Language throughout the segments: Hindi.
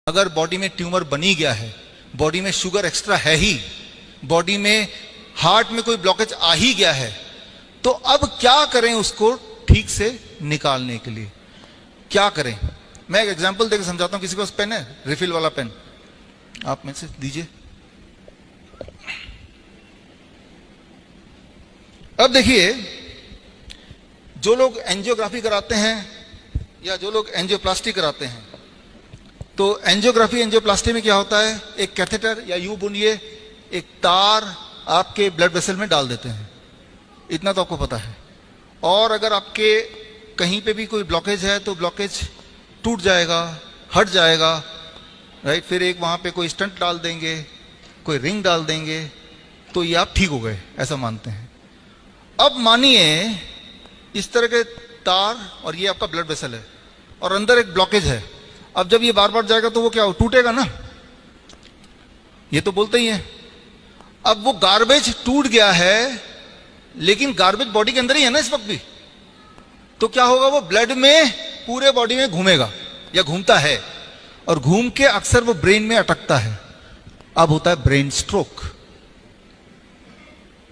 अगर बॉडी में ट्यूमर बनी गया है, बॉडी में शुगर एक्स्ट्रा है ही, बॉडी में हार्ट में कोई ब्लॉकेज आ ही गया है, तो अब क्या करें उसको ठीक से निकालने के लिए? क्या करें? मैं एक एग्जांपल देकर समझाता हूं। किसी के पास पेन है? रिफिल वाला पेन आप में से दीजिए। अब देखिए, जो लोग एंजियोग्राफी कराते हैं या जो लोग एंजियोप्लास्टी कराते हैं, तो एंजियोग्राफी एंजियोप्लास्टी में क्या होता है, एक कैथेटर या यूं बोलिए एक तार आपके ब्लड वेसल में डाल देते हैं, इतना तो आपको पता है। और अगर आपके कहीं पे भी कोई ब्लॉकेज है तो ब्लॉकेज टूट जाएगा, हट जाएगा, राइट। फिर एक वहां पे कोई स्टंट डाल देंगे, कोई रिंग डाल देंगे, तो ये आप ठीक हो गए, ऐसा मानते हैं। अब मानिए इस तरह के तार और ये आपका ब्लड वेसल है और अंदर एक ब्लॉकेज है। अब जब ये बार बार जाएगा तो वो क्या हो, टूटेगा ना, ये तो बोलते ही है। अब वो गार्बेज टूट गया है, लेकिन गार्बेज बॉडी के अंदर ही है ना इस वक्त भी, तो क्या होगा, वो ब्लड में पूरे बॉडी में घूमेगा या घूमता है, और घूम के अक्सर वो ब्रेन में अटकता है। अब होता है ब्रेन स्ट्रोक।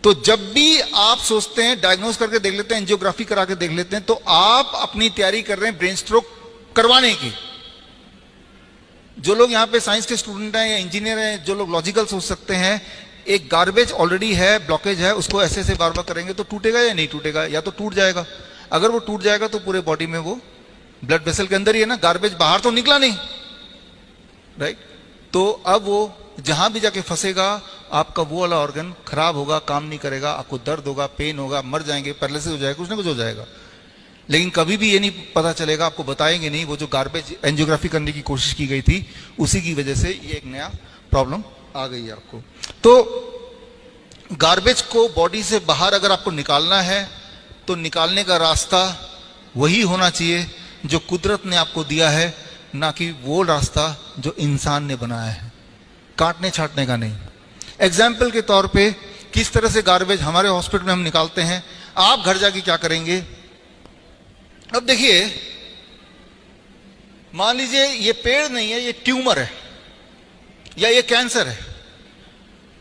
तो जब भी आप सोचते हैं, डायग्नोस करके देख लेते हैं, एंजियोग्राफी करा के देख लेते हैं, तो आप अपनी तैयारी कर रहे हैं ब्रेन स्ट्रोक करवाने की। जो लोग यहाँ पे साइंस के स्टूडेंट हैं या इंजीनियर हैं, जो लोग लॉजिकल सोच सकते हैं, एक गार्बेज ऑलरेडी है, ब्लॉकेज है, उसको ऐसे ऐसे बार बार करेंगे तो टूटेगा या नहीं टूटेगा, या तो टूट जाएगा। अगर वो टूट जाएगा तो पूरे बॉडी में वो ब्लड वेसल के अंदर ही है ना, गार्बेज बाहर तो निकला नहीं, राइट। तो अब वो जहां भी जाके फंसेगा, आपका वो वाला ऑर्गन खराब होगा, काम नहीं करेगा, आपको दर्द होगा, पेन होगा, मर जाएंगे, पैरालिसिस हो जाएगा, कुछ ना कुछ हो जाएगा। लेकिन कभी भी ये नहीं पता चलेगा, आपको बताएंगे नहीं, वो जो गार्बेज एंजियोग्राफी करने की कोशिश की गई थी उसी की वजह से ये एक नया प्रॉब्लम आ गई है आपको। तो गार्बेज को बॉडी से बाहर अगर आपको निकालना है तो निकालने का रास्ता वही होना चाहिए जो कुदरत ने आपको दिया है, ना कि वो रास्ता जो इंसान ने बनाया है, काटने छाटने का नहीं। एग्जाम्पल के तौर पे किस तरह से गार्बेज हमारे हॉस्पिटल में हम निकालते हैं, आप घर जाके क्या करेंगे। अब देखिए, मान लीजिए ये पेड़ नहीं है, ये ट्यूमर है या ये कैंसर है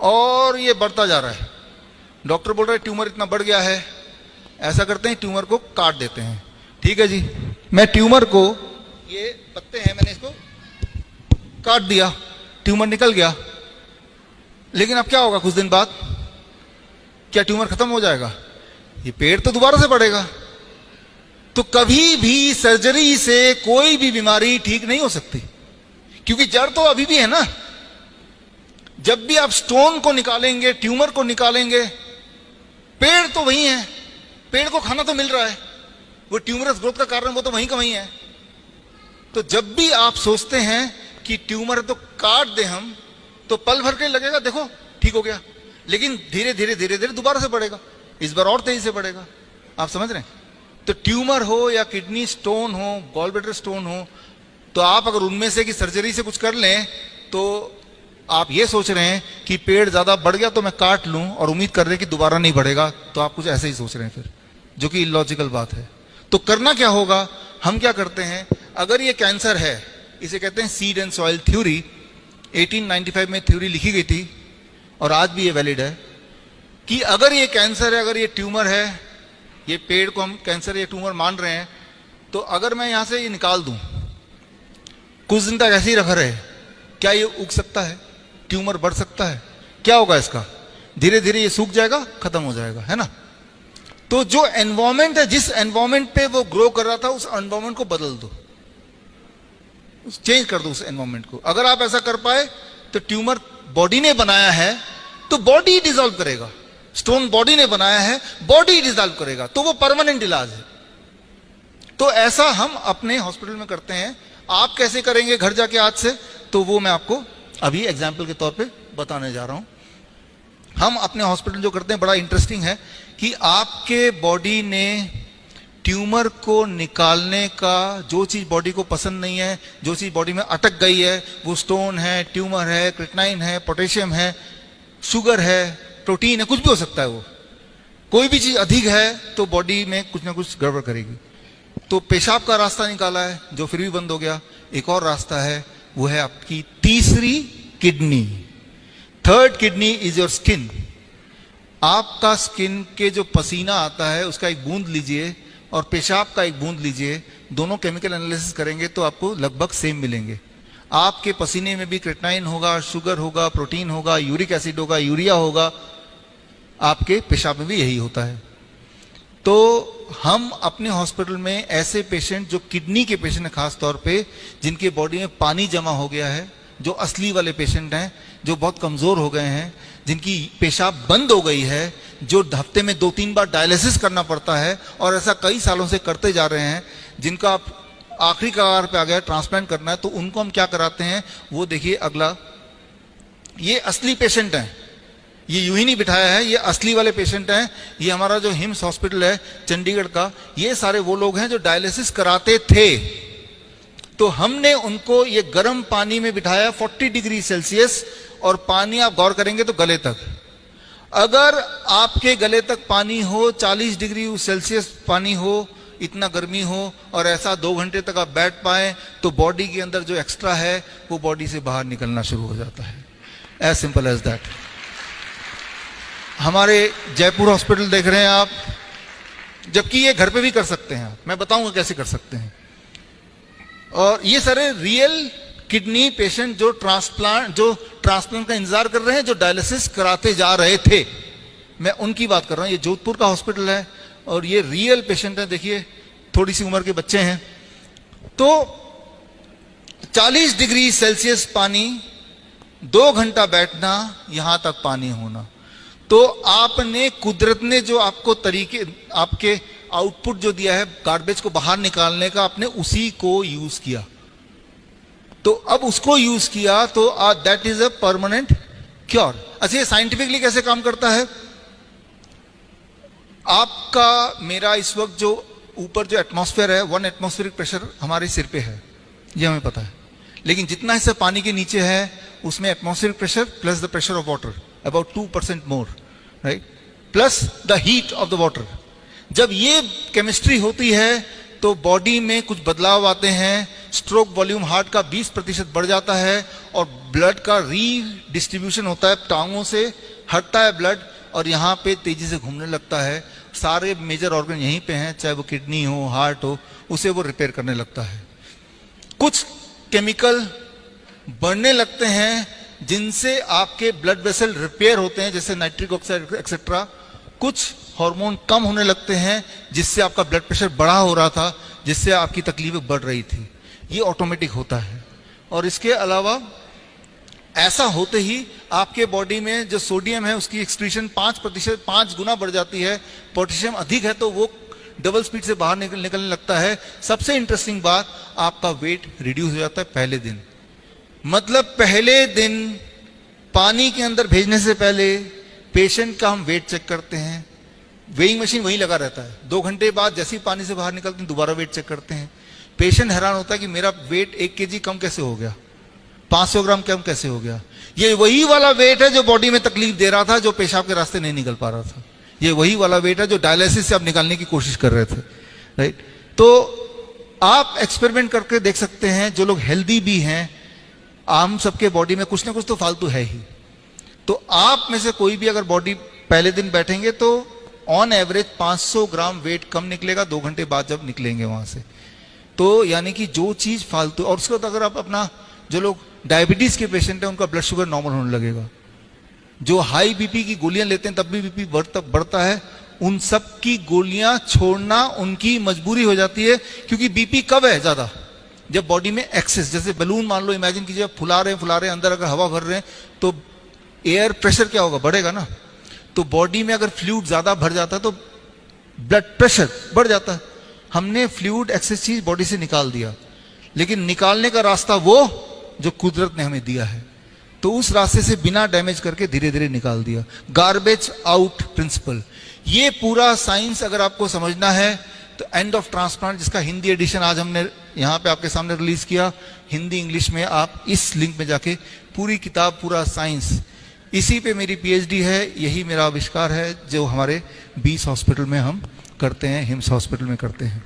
और ये बढ़ता जा रहा है। डॉक्टर बोल रहा है ट्यूमर इतना बढ़ गया है, ऐसा करते हैं ट्यूमर को काट देते हैं। ठीक है जी, मैं ट्यूमर को, ये पत्ते हैं, मैंने इसको काट दिया, ट्यूमर निकल गया। लेकिन अब क्या होगा कुछ दिन बाद, क्या ट्यूमर खत्म हो जाएगा? ये पेड़ तो दोबारा से बढ़ेगा। तो कभी भी सर्जरी से कोई भी बीमारी ठीक नहीं हो सकती, क्योंकि जड़ तो अभी भी है ना। जब भी आप स्टोन को निकालेंगे, ट्यूमर को निकालेंगे, पेड़ तो वही है, पेड़ को खाना तो मिल रहा है, वो ट्यूमरस ग्रोथ का कारण वो तो वहीं का वहीं है। तो जब भी आप सोचते हैं कि ट्यूमर है तो काट दे हम, तो पल भर के लगेगा देखो ठीक हो गया, लेकिन धीरे धीरे धीरे धीरे दोबारा से बढ़ेगा, इस बार और तेजी से बढ़ेगा। आप समझ रहे हैं? तो ट्यूमर हो या किडनी स्टोन हो, गॉल ब्लैडर स्टोन हो, तो आप अगर उनमें से कि सर्जरी से कुछ कर लें, तो आप ये सोच रहे हैं कि पेड़ ज्यादा बढ़ गया तो मैं काट लूं और उम्मीद कर रहे हैं कि दोबारा नहीं बढ़ेगा, तो आप कुछ ऐसे ही सोच रहे हैं फिर, जो कि इलॉजिकल बात है। तो करना क्या होगा, हम क्या करते हैं, अगर ये कैंसर है, इसे कहते हैं सीड एंड सॉइल थ्योरी, 1895 में थ्योरी लिखी गई थी और आज भी ये वैलिड है कि अगर ये कैंसर है, अगर ये ट्यूमर है, ये पेड़ को हम कैंसर या ट्यूमर मान रहे हैं, तो अगर मैं यहां से ये निकाल दूं, कुछ दिन तक ऐसे ही रखा रहे, क्या ये उग सकता है? ट्यूमर बढ़ सकता है? क्या होगा इसका? धीरे धीरे ये सूख जाएगा, खत्म हो जाएगा, है ना। तो जो एनवायरमेंट है, जिस एनवायरमेंट पे वो ग्रो कर रहा था, उस एनवायरमेंट को बदल दो, चेंज कर दो उस एनवायरमेंट को। अगर आप ऐसा कर पाए तो ट्यूमर बॉडी ने बनाया है तो बॉडी डिसॉल्व करेगा, स्टोन बॉडी ने बनाया है, बॉडी डिसॉल्व करेगा, तो वो परमानेंट इलाज है। तो ऐसा हम अपने हॉस्पिटल में करते हैं। आप कैसे करेंगे घर जाके आज से, तो वो मैं आपको अभी एग्जाम्पल के तौर पे बताने जा रहा हूं। हम अपने हॉस्पिटल जो करते हैं, बड़ा इंटरेस्टिंग है कि आपके बॉडी ने ट्यूमर को निकालने का, जो चीज बॉडी को पसंद नहीं है, जो चीज बॉडी में अटक गई है, वो स्टोन है, ट्यूमर है, क्रिएटिनिन है, पोटेशियम है, शुगर है, प्रोटीन है, कुछ भी हो सकता है। वो कोई भी चीज अधिक है तो बॉडी में कुछ ना कुछ गड़बड़ करेगी। तो पेशाब का रास्ता निकाला है जो फिर भी बंद हो गया। एक और रास्ता है वो है आपकी तीसरी kidney. Third kidney is your skin. आपका स्किन के जो पसीना आता है उसका एक बूंद लीजिए और पेशाब का एक बूंद लीजिए, दोनों केमिकल एनालिसिस करेंगे तो आपको लगभग सेम मिलेंगे। आपके पसीने में भी क्रेटिनाइन होगा, शुगर होगा, प्रोटीन होगा, यूरिक एसिड होगा, यूरिया होगा, आपके पेशाब में भी यही होता है। तो हम अपने हॉस्पिटल में ऐसे पेशेंट जो किडनी के पेशेंट हैं, खास तौर पे जिनके बॉडी में पानी जमा हो गया है, जो असली वाले पेशेंट हैं, जो बहुत कमजोर हो गए हैं, जिनकी पेशाब बंद हो गई है, जो हफ्ते में 2-3 बार डायलिसिस करना पड़ता है और ऐसा कई सालों से करते जा रहे हैं, जिनका आखिरी कगार पे आ गया ट्रांसप्लांट करना है, तो उनको हम क्या कराते हैं वो देखिए अगला। ये असली पेशेंट हैं, ये यूं ही नहीं बिठाया है, ये असली वाले पेशेंट हैं। ये हमारा जो हिम्स हॉस्पिटल है चंडीगढ़ का, ये सारे वो लोग हैं जो डायलिसिस कराते थे। तो हमने उनको ये गर्म पानी में बिठाया 40 डिग्री सेल्सियस, और पानी आप गौर करेंगे तो गले तक। अगर आपके गले तक पानी हो, 40 डिग्री सेल्सियस पानी हो, इतना गर्मी हो, और ऐसा 2 घंटे तक आप बैठ पाए, तो बॉडी के अंदर जो एक्स्ट्रा है वो बॉडी से बाहर निकलना शुरू हो जाता है। As simple as that. हमारे जयपुर हॉस्पिटल देख रहे हैं आप, जबकि ये घर पे भी कर सकते हैं, मैं बताऊंगा कैसे कर सकते हैं। और ये सारे रियल किडनी पेशेंट जो ट्रांसप्लांट का इंतजार कर रहे हैं, जो डायलिसिस कराते जा रहे थे, मैं उनकी बात कर रहा हूं। ये जोधपुर का हॉस्पिटल है और ये रियल पेशेंट है। देखिए थोड़ी सी उम्र के बच्चे हैं। तो 40 डिग्री सेल्सियस पानी, 2 घंटा बैठना, यहां तक पानी होना। तो आपने, कुदरत ने जो आपको तरीके, आपके आउटपुट जो दिया है गार्बेज को बाहर निकालने का, आपने उसी को यूज किया। तो अब उसको यूज किया तो that is a permanent cure. अच्छा, ये साइंटिफिकली कैसे काम करता है? आपका, मेरा इस वक्त जो ऊपर जो एटमॉस्फेयर है, 1 एटमॉस्फेरिक प्रेशर हमारे सिर पे है, ये हमें पता है। लेकिन जितना हिस्सा पानी के नीचे है उसमें atmospheric pressure plus the pressure of water about 2% more, right, plus the heat of the water. जब ये केमिस्ट्री होती है तो बॉडी में कुछ बदलाव आते हैं। स्ट्रोक वॉल्यूम हार्ट का 20% बढ़ जाता है और ब्लड का रीडिस्ट्रीब्यूशन होता है, टांगों से हटता है ब्लड और यहाँ पे तेजी से घूमने लगता है। सारे मेजर ऑर्गन यहीं पे हैं, चाहे वो किडनी हो, हार्ट हो, उसे वो रिपेयर करने लगता है। कुछ केमिकल बढ़ने लगते हैं जिनसे आपके ब्लड वेसल रिपेयर होते हैं, जैसे नाइट्रिक ऑक्साइड एक्सेट्रा। कुछ हार्मोन कम होने लगते हैं जिससे आपका ब्लड प्रेशर बढ़ा हो रहा था, जिससे आपकी तकलीफें बढ़ रही थी। ये ऑटोमेटिक होता है। और इसके अलावा ऐसा होते ही आपके बॉडी में जो सोडियम है उसकी एक्सक्रीशन 5 गुना बढ़ जाती है। पोटेशियम अधिक है तो वो डबल स्पीड से बाहर निकलने लगता है। सबसे इंटरेस्टिंग बात, आपका वेट रिड्यूस हो जाता है पहले दिन। मतलब पहले दिन पानी के अंदर भेजने से पहले पेशेंट का हम वेट चेक करते हैं, वेइंग मशीन वहीं लगा रहता है। 2 घंटे बाद जैसे ही पानी से बाहर निकलते हैं दोबारा वेट चेक करते हैं। पेशेंट हैरान होता है कि मेरा वेट 1 kg कम कैसे हो गया, 500 ग्राम कम कैसे हो गया। ये वही वाला वेट है जो बॉडी में तकलीफ दे रहा था, जो पेशाब के रास्ते नहीं निकल पा रहा था। ये वही वाला वेट है जो डायलिसिस से आप निकालने की कोशिश कर रहे थे, राइट। तो आप एक्सपेरिमेंट करके देख सकते हैं। जो लोग हेल्दी भी हैं, आम सबके बॉडी में कुछ ना कुछ तो फालतू है ही। तो आप में से कोई भी अगर बॉडी पहले दिन बैठेंगे तो ऑन एवरेज 500 ग्राम वेट कम निकलेगा 2 घंटे बाद जब निकलेंगे वहां से। तो यानी कि जो चीज फालतू, और उसके बाद अगर आप अपना, जो लोग डायबिटीज के पेशेंट हैं उनका ब्लड शुगर नॉर्मल होने लगेगा। जो हाई बीपी की गोलियां लेते हैं तब भी बीपी बढ़ता है, उन सब की गोलियां छोड़ना उनकी मजबूरी हो जाती है। क्योंकि बीपी कब है ज्यादा? जब बॉडी में एक्सेस, जैसे बलून मान लो, इमेजिन कीजिए फुला रहे हैं, अंदर अगर हवा भर रहे हैं तो एयर प्रेशर क्या होगा, बढ़ेगा ना। तो बॉडी में अगर फ्लूइड ज्यादा भर जाता है तो ब्लड प्रेशर बढ़ जाता है। हमने फ्लूइड एक्सेस चीज बॉडी से निकाल दिया, लेकिन निकालने का रास्ता वो जो कुदरत ने हमें दिया है, तो उस रास्ते से बिना डैमेज करके धीरे धीरे निकाल दिया। गार्बेज आउट प्रिंसिपल, ये पूरा साइंस अगर आपको समझना है तो एंड ऑफ ट्रांसप्लांट, जिसका हिंदी एडिशन आज हमने यहाँ पे आपके सामने रिलीज किया, हिंदी इंग्लिश में, आप इस लिंक में जाके पूरी किताब, पूरा साइंस, इसी पे मेरी पीएचडी है, यही मेरा आविष्कार है जो हमारे 20 हॉस्पिटल में हम करते हैं, हिम्स हॉस्पिटल में करते हैं।